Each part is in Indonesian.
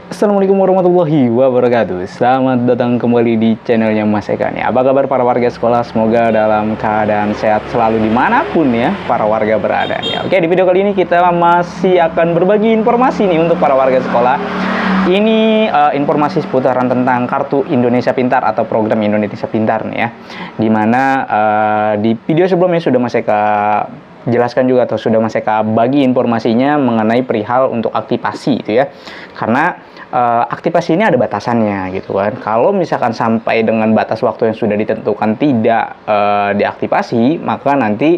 Assalamualaikum warahmatullahi wabarakatuh. Selamat datang kembali di channelnya Mas Eka nih. Apa kabar para warga sekolah? Semoga dalam keadaan sehat selalu dimanapun ya para warga berada ya. Oke, di video kali ini kita masih akan berbagi informasi nih untuk para warga sekolah. Ini informasi seputaran tentang Kartu Indonesia Pintar atau program Indonesia Pintar nih ya. Dimana di video sebelumnya sudah Mas Eka jelaskan juga atau sudah Mas Eka bagi informasinya mengenai perihal untuk aktivasi itu ya. Karena aktivasi ini ada batasannya gitu kan. Kalau misalkan sampai dengan batas waktu yang sudah ditentukan tidak diaktifasi, maka nanti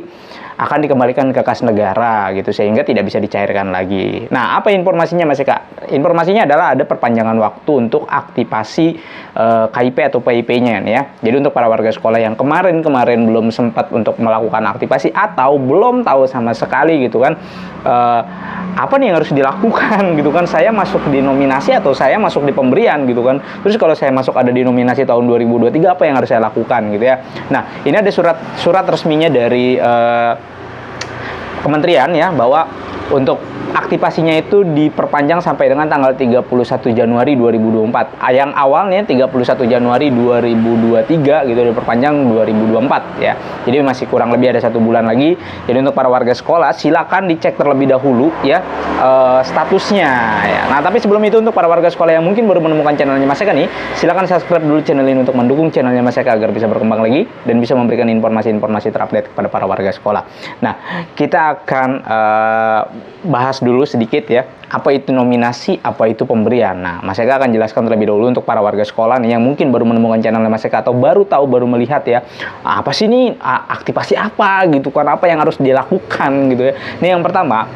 akan dikembalikan ke kas negara gitu sehingga tidak bisa dicairkan lagi. Nah, apa informasinya Mas Eka? Informasinya adalah ada perpanjangan waktu untuk aktivasi KIP atau PIP-nya ya. Jadi untuk para warga sekolah yang kemarin belum sempat untuk melakukan aktivasi atau belum tahu sama sekali gitu kan, apa nih yang harus dilakukan gitu kan, saya masuk di nominasi atau saya masuk di pemberian gitu kan, terus kalau saya masuk ada di nominasi tahun 2023 apa yang harus saya lakukan gitu ya. Nah, ini ada surat resminya dari kementerian ya, bahwa untuk aktivasinya itu diperpanjang sampai dengan tanggal 31 Januari 2024. Yang awalnya 31 Januari 2023 gitu diperpanjang 2024 ya. Jadi masih kurang lebih ada 1 bulan lagi. Jadi untuk para warga sekolah silakan dicek terlebih dahulu ya statusnya ya. Nah, tapi sebelum itu untuk para warga sekolah yang mungkin baru menemukan channelnya Mas Eka nih, silakan subscribe dulu channel ini untuk mendukung channelnya Mas Eka agar bisa berkembang lagi dan bisa memberikan informasi-informasi terupdate kepada para warga sekolah. Nah, kita akan bahas dulu sedikit ya, apa itu nominasi, apa itu pemberian. Nah, Mas Eka akan jelaskan terlebih dahulu untuk para warga sekolah nih yang mungkin baru menemukan channel Mas Eka atau baru tahu, baru melihat ya, apa sih ini aktivasi apa gitu kan, apa yang harus dilakukan gitu ya. Ini yang pertama,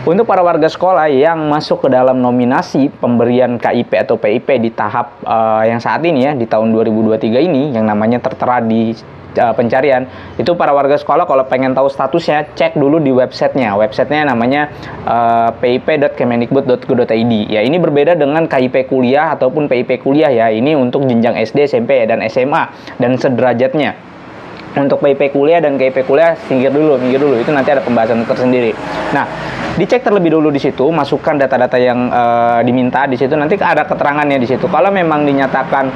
untuk para warga sekolah yang masuk ke dalam nominasi pemberian KIP atau PIP di tahap yang saat ini ya, di tahun 2023 ini yang namanya tertera di pencarian, itu para warga sekolah kalau pengen tahu statusnya cek dulu di websitenya namanya pip.kemendikbud.go.id ya. Ini berbeda dengan KIP kuliah ataupun PIP kuliah ya, ini untuk jenjang SD, SMP dan SMA dan sederajatnya. Untuk PIP kuliah dan KIP kuliah minggir dulu itu nanti ada pembahasan tersendiri. Nah, dicek terlebih dulu di situ, masukkan data-data yang diminta di situ, nanti ada keterangannya di situ. Kalau memang dinyatakan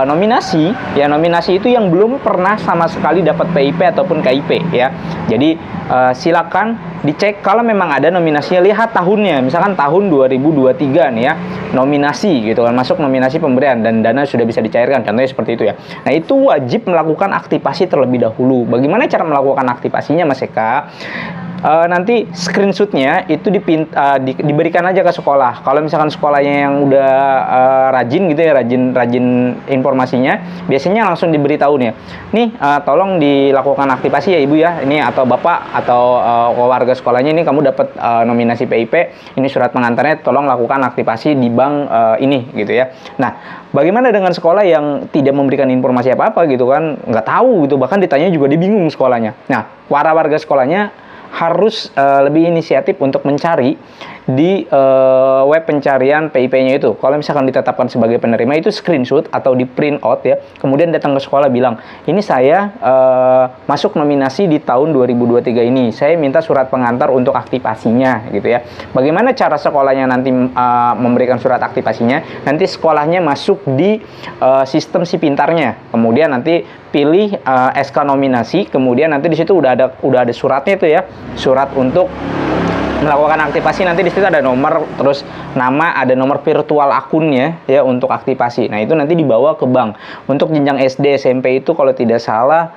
nominasi, ya nominasi itu yang belum pernah sama sekali dapat PIP ataupun KIP ya. Jadi silakan dicek kalau memang ada nominasinya, lihat tahunnya, misalkan tahun 2023 nih ya, nominasi gitu kan, masuk nominasi pemberian dan dana sudah bisa dicairkan, contohnya seperti itu ya. Nah, itu wajib melakukan aktivasi terlebih dahulu. Bagaimana cara melakukan aktivasinya Mas Eka? Nanti screenshotnya itu diberikan aja ke sekolah. Kalau misalkan sekolahnya yang udah rajin gitu ya, rajin informasinya, biasanya langsung diberitahu nih, tolong dilakukan aktivasi ya Ibu ya, ini atau Bapak atau warga sekolahnya, ini kamu dapat nominasi PIP, ini surat pengantarnya, tolong lakukan aktivasi di bank ini gitu ya. Nah, bagaimana dengan sekolah yang tidak memberikan informasi apa-apa gitu kan, nggak tahu gitu, bahkan ditanya juga dibingung sekolahnya. Nah, para warga sekolahnya harus lebih inisiatif untuk mencari di web pencarian PIP-nya itu. Kalau misalkan ditetapkan sebagai penerima, itu screenshot atau di print out ya, kemudian datang ke sekolah bilang, ini saya masuk nominasi di tahun 2023 ini, saya minta surat pengantar untuk aktivasinya gitu ya. Bagaimana cara sekolahnya nanti memberikan surat aktivasinya? Nanti sekolahnya masuk di sistem si pintarnya, kemudian nanti pilih SK nominasi, kemudian nanti di situ udah ada suratnya itu ya, surat untuk melakukan aktivasi. Nanti di situ ada nomor, terus nama, ada nomor virtual akunnya ya untuk aktivasi. Nah, itu nanti dibawa ke bank. Untuk jenjang SD SMP itu kalau tidak salah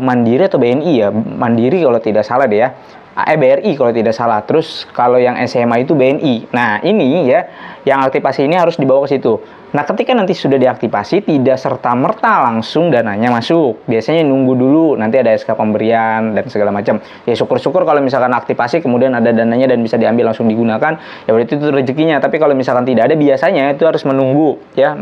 Mandiri atau BNI ya, Mandiri kalau tidak salah deh ya, BRI kalau tidak salah. Terus kalau yang SMA itu BNI. Nah, ini ya, yang aktivasi ini harus dibawa ke situ. Nah, ketika nanti sudah diaktifasi, tidak serta-merta langsung dananya masuk. Biasanya nunggu dulu, nanti ada SK pemberian dan segala macam. Ya, syukur-syukur kalau misalkan aktivasi, kemudian ada dananya dan bisa diambil langsung digunakan, ya berarti itu rezekinya. Tapi kalau misalkan tidak ada, biasanya itu harus menunggu, ya,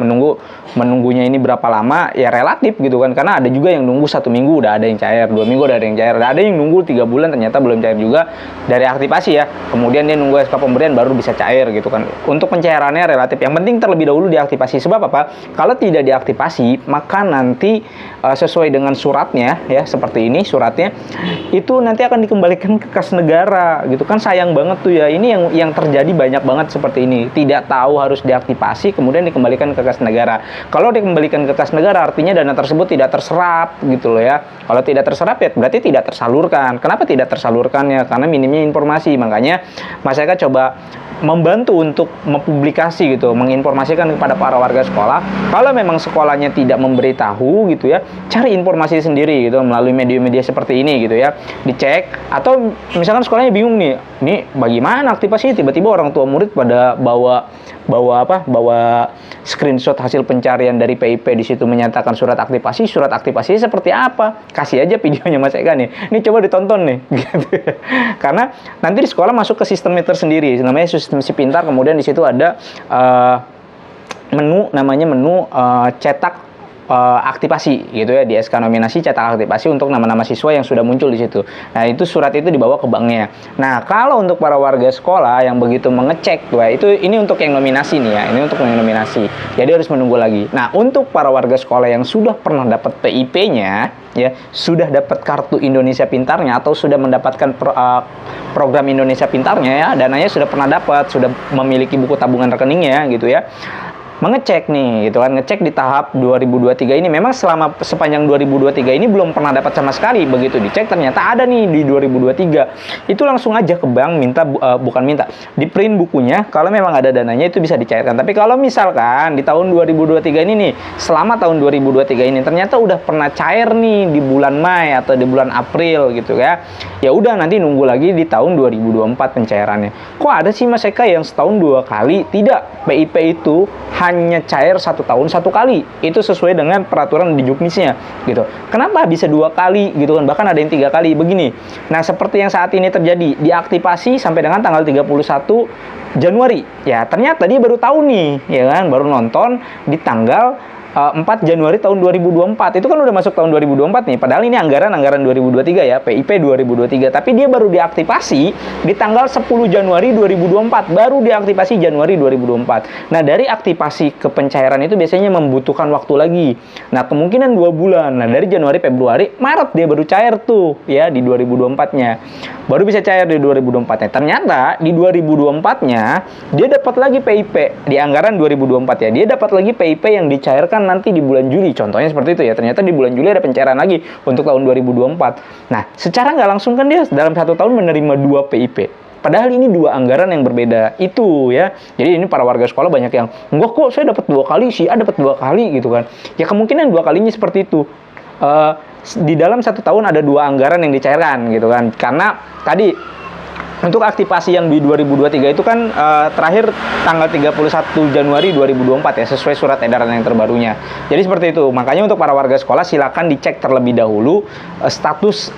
menunggunya ini berapa lama, ya relatif gitu kan. Karena ada juga yang nunggu 1 minggu udah ada yang cair, 2 minggu udah ada yang cair, ada yang nunggu 3 bulan ternyata belum cair juga dari aktivasi ya. Kemudian dia nunggu SK pemberian baru bisa cair gitu kan. Untuk pencairannya relatif yang penting terlebih dahulu diaktifasi. Sebab apa? Kalau tidak diaktifasi, maka nanti sesuai dengan suratnya ya, seperti ini suratnya, itu nanti akan dikembalikan ke kas negara gitu kan. Sayang banget tuh ya. Ini yang terjadi banyak banget seperti ini. Tidak tahu harus diaktifasi kemudian dikembalikan ke kas negara. Kalau dikembalikan ke kas negara artinya dana tersebut tidak terserap gitu loh ya. Kalau tidak terserap ya berarti tidak tersalurkan. Kenapa tidak tersalurkan ya? Karena minimnya informasi. Makanya masyarakat coba membantu untuk mempublikasi gitu, menginformasikan kepada para warga sekolah. Kalau memang sekolahnya tidak memberitahu gitu ya, cari informasi sendiri gitu melalui media-media seperti ini gitu ya. Dicek, atau misalkan sekolahnya bingung nih, ini bagaimana aktivasinya, tiba-tiba orang tua murid pada bawa screenshot hasil pencarian dari PIP, di situ menyatakan surat aktivasi seperti apa, kasih aja videonya Mas Eka nih, ini coba ditonton nih gitu. Karena nanti di sekolah masuk ke sistem meter sendiri, namanya sistem si pintar, kemudian di situ ada menu cetak aktivasi gitu ya, di SK nominasi cetak aktivasi untuk nama-nama siswa yang sudah muncul di situ. Nah, itu surat itu dibawa ke banknya. Nah, kalau untuk para warga sekolah yang begitu mengecek tuh ya, ini untuk yang nominasi nih ya, ini untuk yang nominasi. Jadi harus menunggu lagi. Nah, untuk para warga sekolah yang sudah pernah dapat PIP-nya ya, sudah dapat kartu Indonesia Pintarnya atau sudah mendapatkan program Indonesia Pintarnya ya, dananya sudah pernah dapat, sudah memiliki buku tabungan rekeningnya gitu ya. Mengecek nih gitu kan, ngecek di tahap 2023 ini memang sepanjang 2023 ini belum pernah dapat sama sekali. Begitu dicek ternyata ada nih di 2023, itu langsung aja ke bank di print bukunya. Kalau memang ada dananya itu bisa dicairkan. Tapi kalau misalkan di tahun 2023 ini nih, selama tahun 2023 ini ternyata udah pernah cair nih di bulan Mei atau di bulan April gitu ya, ya udah nanti nunggu lagi di tahun 2024 pencairannya. Kok ada sih Mas Eka yang setahun 2 kali? Tidak, PIP itu hanya cair 1 tahun 1 kali. Itu sesuai dengan peraturan di Juknisnya gitu. Kenapa bisa 2 kali gitu kan? Bahkan ada yang 3 kali begini. Nah, seperti yang saat ini terjadi, diaktifasi sampai dengan tanggal 31 Januari. Ya, ternyata dia baru tahu nih, ya kan? Baru nonton di tanggal 4 Januari tahun 2024. Itu kan udah masuk tahun 2024 nih. Padahal ini anggaran 2023 ya, PIP 2023. Tapi dia baru diaktifasi di tanggal 10 Januari 2024. Baru diaktifasi Januari 2024. Nah, dari aktivasi ke pencairan itu biasanya membutuhkan waktu lagi. Nah, kemungkinan 2 bulan. Nah, dari Januari, Februari, Maret dia baru cair tuh ya di 2024-nya. Baru bisa cair di 2024-nya. Ternyata di 2024-nya dia dapat lagi PIP di anggaran 2024 ya. Dia dapat lagi PIP yang dicairkan nanti di bulan Juli, contohnya seperti itu ya. Ternyata di bulan Juli ada pencairan lagi untuk tahun 2024. Nah, secara nggak langsung kan dia dalam 1 tahun menerima 2 PIP. Padahal ini 2 anggaran yang berbeda itu ya. Jadi ini para warga sekolah banyak yang, enggak kok saya dapat 2 kali sih, dapat 2 kali gitu kan. Ya kemungkinan 2 kalinya seperti itu. Di dalam 1 tahun ada 2 anggaran yang dicairkan gitu kan. Karena tadi untuk aktivasi yang di 2023 itu kan terakhir tanggal 31 Januari 2024 ya, sesuai surat edaran yang terbarunya. Jadi seperti itu. Makanya untuk para warga sekolah silakan dicek terlebih dahulu status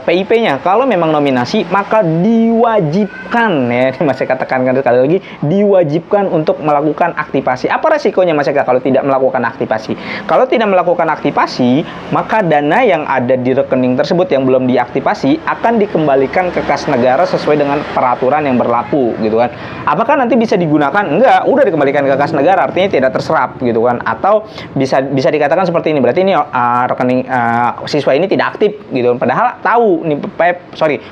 PIP-nya. Kalau memang nominasi maka diwajibkan ya, Mas Eka tekankan sekali lagi, diwajibkan untuk melakukan aktivasi. Apa resikonya Mas Eka kalau tidak melakukan aktivasi? Kalau tidak melakukan aktivasi, maka dana yang ada di rekening tersebut yang belum diaktifasi akan dikembalikan ke kas negara sesuai dengan peraturan yang berlaku gitu kan. Apakah nanti bisa digunakan? Enggak, udah dikembalikan ke kas negara, artinya tidak terserap gitu kan. Atau bisa dikatakan seperti ini, berarti ini rekening siswa ini tidak aktif gitu. Padahal tahu nih,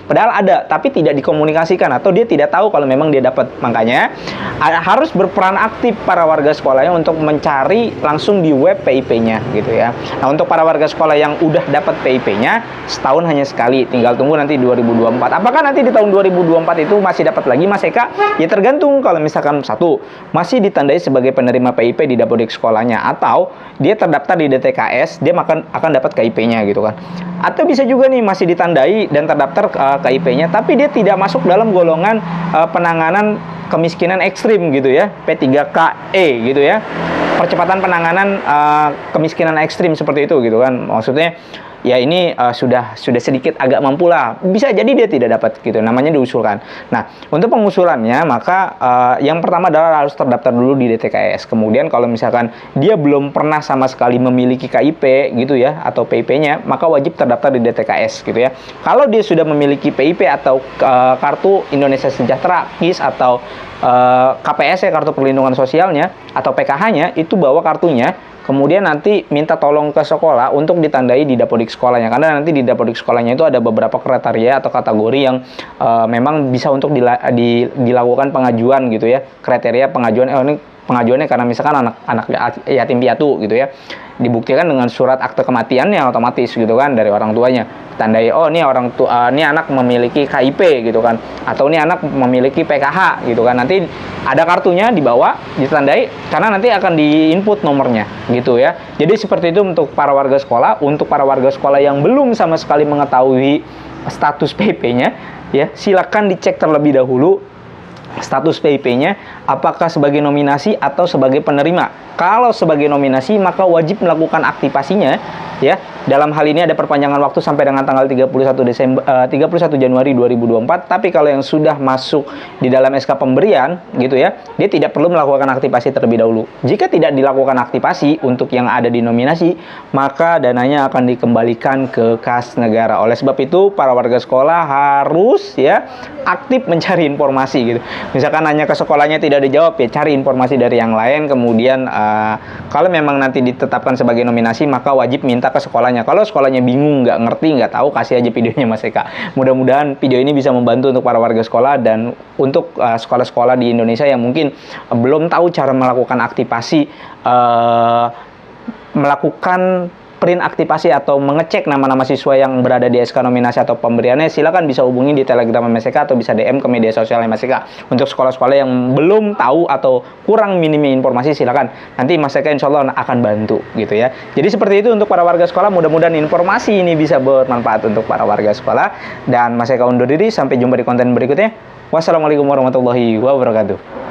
padahal ada tapi tidak dikomunikasikan atau dia tidak tahu kalau memang dia dapat. Makanya harus berperan aktif para warga sekolahnya untuk mencari langsung di web PIP-nya gitu ya. Nah, untuk para warga sekolah yang udah dapat PIP-nya setahun hanya sekali, tinggal tunggu nanti 2024. Apakah nanti di tahun 2024 itu masih dapat lagi Mas Eka? Ya tergantung. Kalau misalkan satu masih ditandai sebagai penerima PIP di Dapodik sekolahnya, atau dia terdaftar di DTKS, dia akan dapat KIP-nya gitu kan. Atau bisa juga nih masih ditandai dan terdaftar KIP-nya tapi dia tidak masuk dalam golongan penanganan kemiskinan ekstrim gitu ya, P3KE gitu ya, percepatan penanganan kemiskinan ekstrim seperti itu gitu kan. Maksudnya ya ini sudah sedikit agak mampu lah. Bisa jadi dia tidak dapat gitu, namanya diusulkan. Nah, untuk pengusulannya maka yang pertama adalah harus terdaftar dulu di DTKS. Kemudian kalau misalkan dia belum pernah sama sekali memiliki KIP gitu ya, atau PIP-nya, maka wajib terdaftar di DTKS gitu ya. Kalau dia sudah memiliki PIP atau kartu Indonesia Sejahtera, KIS, atau KPS ya, kartu perlindungan sosialnya, atau PKH-nya, itu bawa kartunya. Kemudian nanti minta tolong ke sekolah untuk ditandai di dapodik sekolahnya, karena nanti di dapodik sekolahnya itu ada beberapa kriteria atau kategori yang memang bisa untuk dilakukan pengajuan gitu ya. Kriteria pengajuan ini pengajuannya karena misalkan anak yatim piatu gitu ya, dibuktikan dengan surat akte kematiannya otomatis gitu kan dari orang tuanya, tandai oh ini ini anak memiliki KIP gitu kan, atau ini anak memiliki PKH gitu kan, nanti ada kartunya dibawa ditandai karena nanti akan diinput nomornya gitu ya. Jadi seperti itu untuk para warga sekolah. Untuk para warga sekolah yang belum sama sekali mengetahui status PIP-nya ya, silakan dicek terlebih dahulu status PIP-nya, apakah sebagai nominasi atau sebagai penerima. Kalau sebagai nominasi maka wajib melakukan aktivasinya ya. Dalam hal ini ada perpanjangan waktu sampai dengan tanggal 31 Januari 2024. Tapi kalau yang sudah masuk di dalam SK pemberian gitu ya, dia tidak perlu melakukan aktivasi terlebih dahulu. Jika tidak dilakukan aktivasi untuk yang ada di nominasi, maka dananya akan dikembalikan ke kas negara. Oleh sebab itu para warga sekolah harus ya aktif mencari informasi gitu. Misalkan nanya ke sekolahnya tidak dijawab, ya cari informasi dari yang lain. Kemudian kalau memang nanti ditetapkan sebagai nominasi, maka wajib minta ke sekolahnya. Kalau sekolahnya bingung, nggak ngerti, nggak tahu, kasih aja videonya Mas Eka. Mudah-mudahan video ini bisa membantu untuk para warga sekolah dan untuk sekolah-sekolah di Indonesia yang mungkin belum tahu cara melakukan aktivasi, melakukan print aktivasi atau mengecek nama-nama siswa yang berada di SK nominasi atau pemberiannya. Silakan bisa hubungi di Telegram MSK atau bisa DM ke media sosial MSK. Untuk sekolah-sekolah yang belum tahu atau kurang minimnya informasi, silakan nanti Mas Eka insya Allah akan bantu gitu ya. Jadi seperti itu untuk para warga sekolah. Mudah-mudahan informasi ini bisa bermanfaat untuk para warga sekolah, dan Mas Eka undur diri. Sampai jumpa di konten berikutnya. Wassalamualaikum warahmatullahi wabarakatuh.